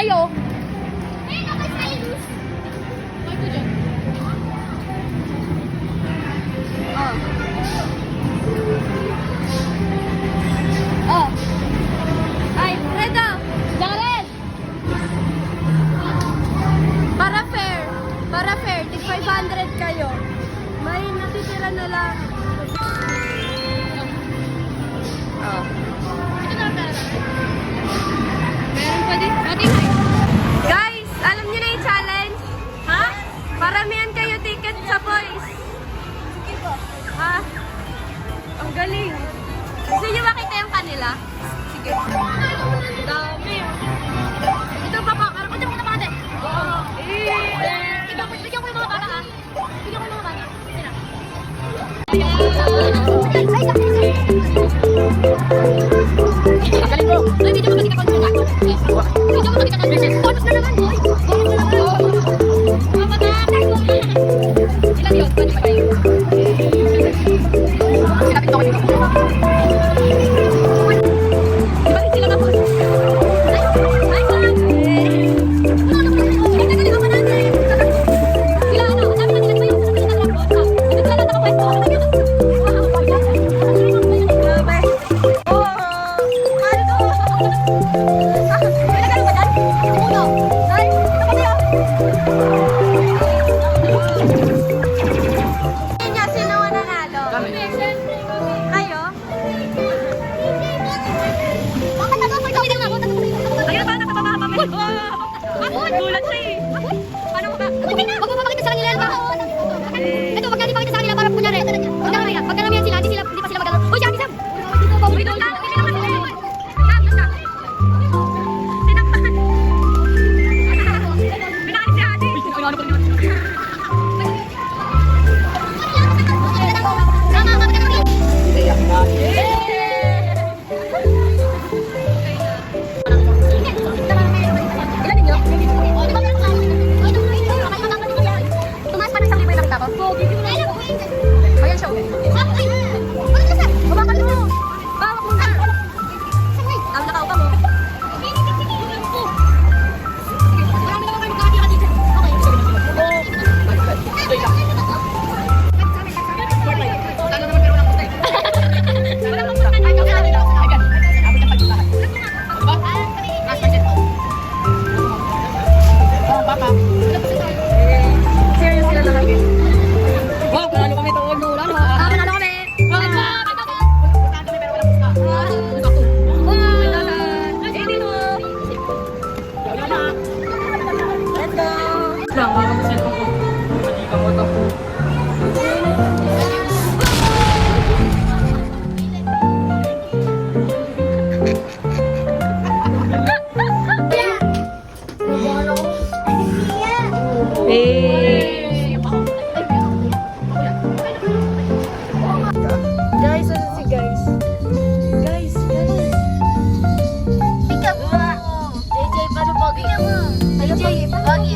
Kayo? Oh. Ay, Reda. Jared. Para fair, tig 500 kayo. May natitira na lang. Oh. Meron pa din. Guys, alam niyo na yung challenge? Ha? Paramihan kayo ticket sa boys. Sige po. Ha? Ang galing. Gusto niyo makita yung kanila? Sige. Dami. Ito pa pa. Meron pa dyan mga bata. Oo. Ito, bigyan ko yung mga bata ha. Bigyan ko yung mga bata. Sina. Galing bro. Ay, video ko makita ko nila. Video ko makita ko nila. Bonus na naman. Bonus na naman. Mga bata. Ilan yun? 25. Sinapit ko dito. Di ba rin sila na po? Ay, man. Hindi ka nila natin. Sila ano? Sabi na nila ba yung sasabihin na lang po? Dito sila lang nakapwesto. Grabe. Oh, ano to? May nagano ba dyan? Uno. Ay, ito ba tayo? Sino ang nanalo? Kami. Kayo? Bakit ako? Ikaw din ako. Ayun ba? Nakapapahapamit. Ako? Gulat siya eh. Paano mo ba? Huwag mo papakita sa kanila yan ba? Ito, wag natin pakita sa kanila para kunyari. Pag karamihan sila, hindi pa sila magano. Uy, Shami Sam! Uy, doon lang. Hindi naman sila. Sam, doon lang. Tinakpan. Binakit si ate. Uy, ano ko rin naman. Guys, ano si guys? Guys. Pick up mo. JJ, paano pogi? JJ, pogi.